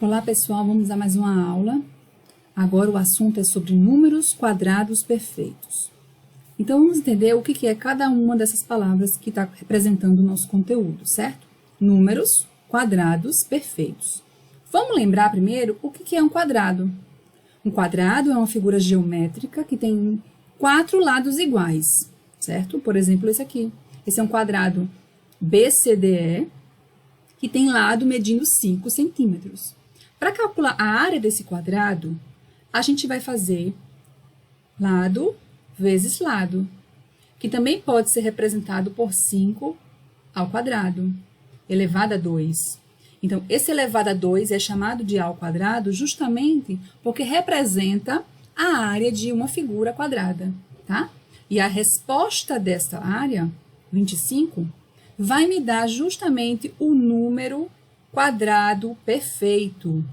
Olá pessoal, vamos a mais uma aula. Agora o assunto é sobre números quadrados perfeitos. Então vamos entender o que é cada uma dessas palavras que está representando o nosso conteúdo, certo? Números quadrados perfeitos. Vamos lembrar primeiro o que é um quadrado. Um quadrado é uma figura geométrica que tem 4 lados iguais, certo? Por exemplo, esse aqui. Esse é um quadrado BCDE que tem lado medindo 5 centímetros. Para calcular a área desse quadrado, a gente vai fazer lado vezes lado, que também pode ser representado por 5 ao quadrado, elevado a 2. Então, esse elevado a 2 é chamado de A ao quadrado justamente porque representa a área de uma figura quadrada, tá? E a resposta dessa área, 25, vai me dar justamente o número quadrado perfeito.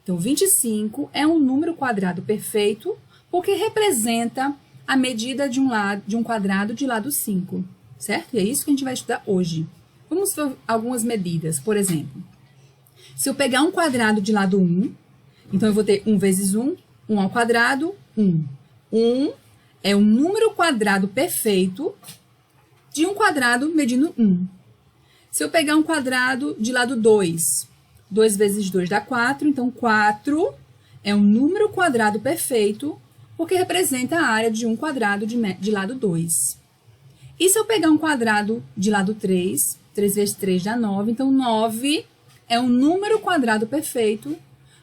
Então, 25 é um número quadrado perfeito porque representa a medida de um quadrado de lado 5, certo? E é isso que a gente vai estudar hoje. Vamos ver algumas medidas. Por exemplo, se eu pegar um quadrado de lado 1, então eu vou ter 1 vezes 1, 1 ao quadrado, 1. 1 é um número quadrado perfeito de um quadrado medindo 1. Se eu pegar um quadrado de lado 2, 2 vezes 2 dá 4, então 4 é um número quadrado perfeito, porque representa a área de um quadrado de lado 2. E se eu pegar um quadrado de lado 3, 3 vezes 3 dá 9, então 9 é um número quadrado perfeito,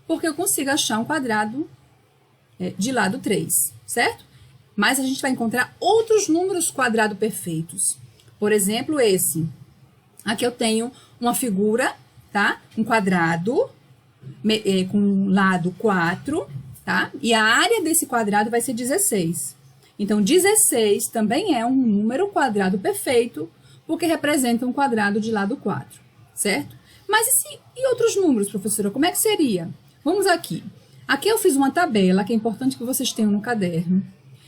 porque eu consigo achar um quadrado de lado 3, certo? Mas a gente vai encontrar outros números quadrado perfeitos. Por exemplo, esse. Aqui eu tenho uma figura, tá? Um quadrado com lado 4, tá? E a área desse quadrado vai ser 16. Então, 16 também é um número quadrado perfeito, porque representa um quadrado de lado 4, certo? Mas e outros números, professora? Como é que seria? Vamos aqui. Aqui eu fiz uma tabela, que é importante que vocês tenham no caderno,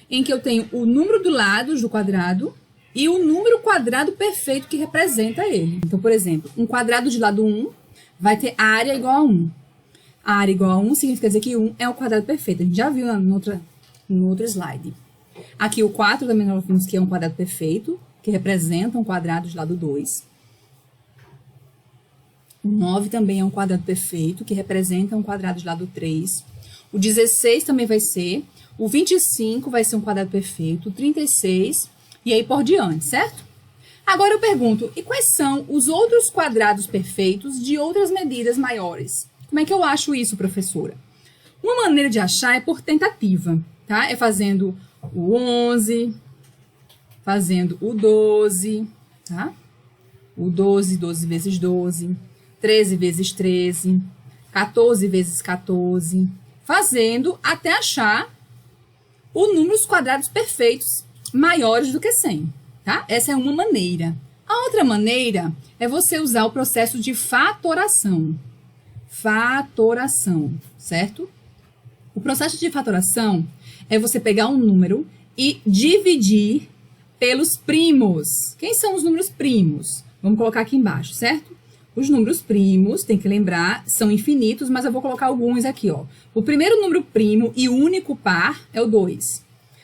em que eu tenho o número dos lados do quadrado e o número quadrado perfeito que representa ele. Então, por exemplo, um quadrado de lado 1 vai ter área igual a 1. A área igual a 1 significa dizer que 1 é o quadrado perfeito. A gente já viu no outro slide. Aqui o 4 também nós vimos que é um quadrado perfeito, que representa um quadrado de lado 2. O 9 também é um quadrado perfeito, que representa um quadrado de lado 3. O 16 também vai ser. O 25 vai ser um quadrado perfeito. O 36 e aí por diante, certo? Agora eu pergunto, e quais são os outros quadrados perfeitos de outras medidas maiores? Como é que eu acho isso, professora? Uma maneira de achar é por tentativa, tá? É fazendo o 11, fazendo o 12, tá? O 12, 12 vezes 12, 13 vezes 13, 14 vezes 14, fazendo até achar os números quadrados perfeitos maiores do que 100, tá? Essa é uma maneira. A outra maneira é você usar o processo de fatoração. Fatoração, certo? O processo de fatoração é você pegar um número e dividir pelos primos. Quem são os números primos? Vamos colocar aqui embaixo, certo? Os números primos, tem que lembrar, são infinitos, mas eu vou colocar alguns aqui, ó. O primeiro número primo e único par é o 2.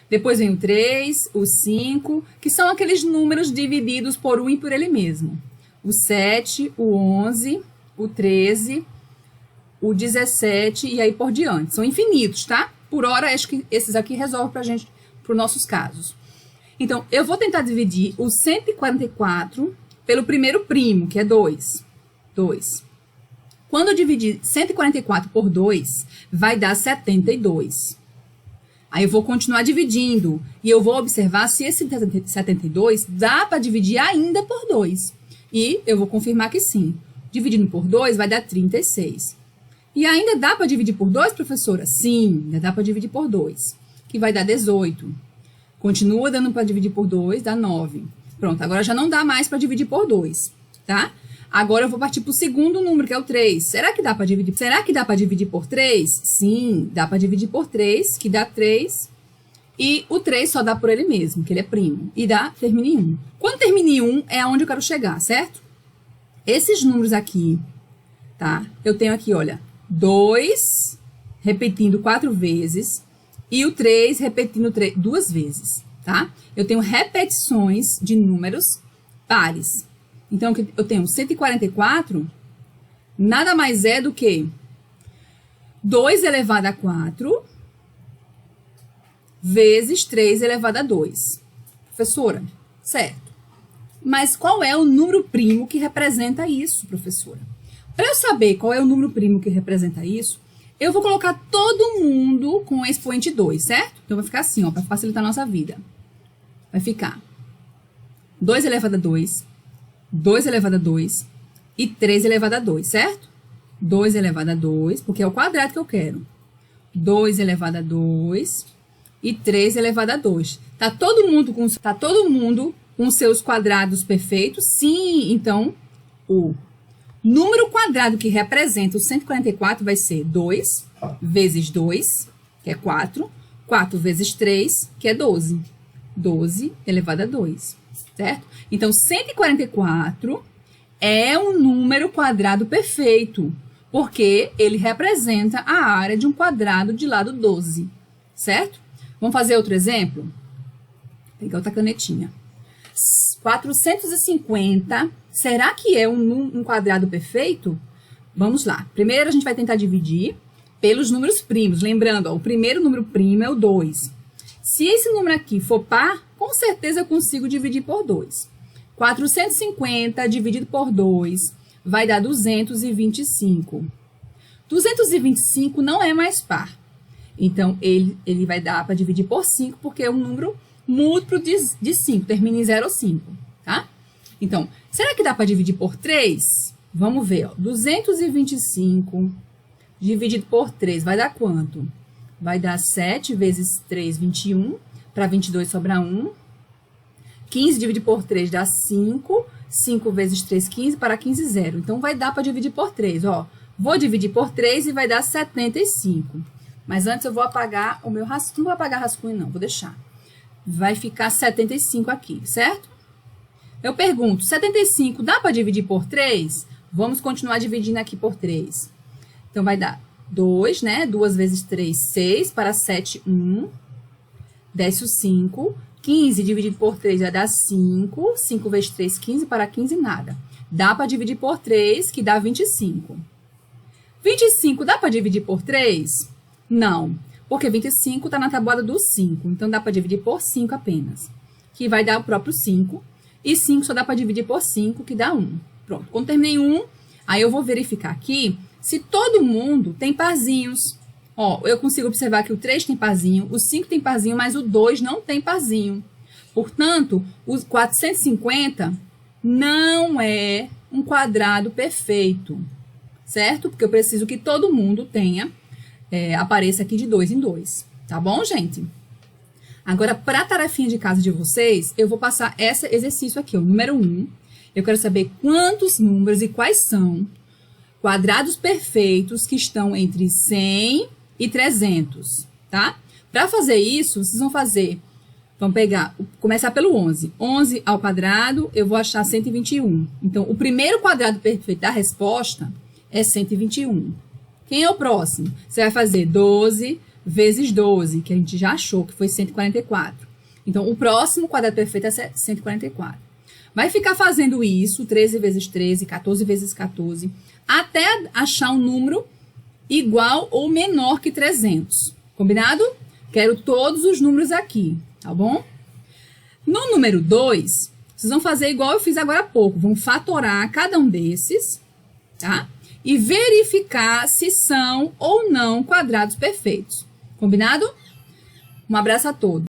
Depois vem o 3, o 5, que são aqueles números divididos por 1 e por ele mesmo. O 7, o 11, o 13, o 17 e aí por diante. São infinitos, tá? Por hora, acho que esses aqui resolvem pra gente, para os nossos casos. Então, eu vou tentar dividir o 144 pelo primeiro primo, que é 2. 2. Quando eu dividir 144 por 2, vai dar 72. Aí eu vou continuar dividindo e eu vou observar se esse 72 dá para dividir ainda por 2. E eu vou confirmar que sim. Dividindo por 2 vai dar 36. E ainda dá para dividir por 2, professora? Sim, ainda dá para dividir por 2, que vai dar 18. Continua dando para dividir por 2, dá 9. Pronto, agora já não dá mais para dividir por 2, tá? Agora eu vou partir para o segundo número, que é o 3. Será que dá para dividir? Será que dá para dividir por 3? Sim, dá para dividir por 3, que dá 3. E o 3 só dá por ele mesmo, que ele é primo. E termina em 1. Quando termina em 1 é aonde eu quero chegar, certo? Esses números aqui, tá? Eu tenho aqui, olha, 2 repetindo 4 vezes e o 3 repetindo 2 vezes, tá? Eu tenho repetições de números pares. Então, eu tenho 144, nada mais é do que 2 elevado a 4 vezes 3 elevado a 2. Professora, certo. Mas qual é o número primo que representa isso, professora? Para eu saber qual é o número primo que representa isso, eu vou colocar todo mundo com expoente 2, certo? Então, vai ficar assim, ó, para facilitar a nossa vida. Vai ficar 2 elevado a 2, 2 elevado a 2 e 3 elevado a 2, certo? 2 elevado a 2, porque é o quadrado que eu quero. 2 elevado a 2 e 3 elevado a 2. Tá todo mundo com seus quadrados perfeitos? Sim, então, o número quadrado que representa o 144 vai ser 2 vezes 2, que é 4. 4 vezes 3, que é 12. 12 elevado a 2, certo? Então, 144 é um número quadrado perfeito, porque ele representa a área de um quadrado de lado 12, certo? Vamos fazer outro exemplo? Vou pegar outra canetinha. 450, será que é um quadrado perfeito? Vamos lá. Primeiro, a gente vai tentar dividir pelos números primos. Lembrando, ó, o primeiro número primo é o 2. Se esse número aqui for par, com certeza eu consigo dividir por 2. 450 dividido por 2 vai dar 225. 225 não é mais par. Então, ele vai dar para dividir por 5, porque é um número múltiplo de 5, termina em 0 ou 5, tá? Então, será que dá para dividir por 3? Vamos ver, ó. 225 dividido por 3 vai dar quanto? Vai dar 7 vezes 3, 21. Para 22 sobra 1. 15 dividido por 3 dá 5. 5 vezes 3, 15. Para 15, 0. Então, vai dar para dividir por 3, ó. Vou dividir por 3 e vai dar 75. Mas antes eu vou apagar o meu rascunho. Não vou apagar rascunho, não. Vou deixar. Vai ficar 75 aqui, certo? Eu pergunto, 75 dá para dividir por 3? Vamos continuar dividindo aqui por 3. Então, vai dar 2, né? 2 vezes 3, 6. Para 7, 1. Desce o 5. 15 dividido por 3 vai dar 5. 5 vezes 3, 15. Para 15, nada. Dá para dividir por 3, que dá 25. 25 dá para dividir por 3? Não, porque 25 está na tabuada do 5. Então, dá para dividir por 5 apenas, que vai dar o próprio 5. E 5 só dá para dividir por 5, que dá 1. Pronto, quando terminei 1, aí eu vou verificar aqui se todo mundo tem parzinhos. Ó, eu consigo observar que o 3 tem parzinho, o 5 tem parzinho, mas o 2 não tem parzinho. Portanto, o 450 não é um quadrado perfeito, certo? Porque eu preciso que todo mundo tenha, apareça aqui de 2 em 2, tá bom, gente? Agora, para a tarefinha de casa de vocês, eu vou passar esse exercício aqui, o número 1. Eu quero saber quantos números e quais são quadrados perfeitos que estão entre 100 e 300, tá? Para fazer isso, vocês vão começar pelo 11. 11 ao quadrado, eu vou achar 121. Então, o primeiro quadrado perfeito da resposta é 121. Quem é o próximo? Você vai fazer 12 vezes 12, que a gente já achou que foi 144. Então, o próximo quadrado perfeito é 144. Vai ficar fazendo isso, 13 vezes 13, 14 vezes 14, até achar um número igual ou menor que 300. Combinado? Quero todos os números aqui, tá bom? No número 2, vocês vão fazer igual eu fiz agora há pouco. Vão fatorar cada um desses, tá? E verificar se são ou não quadrados perfeitos. Combinado? Um abraço a todos.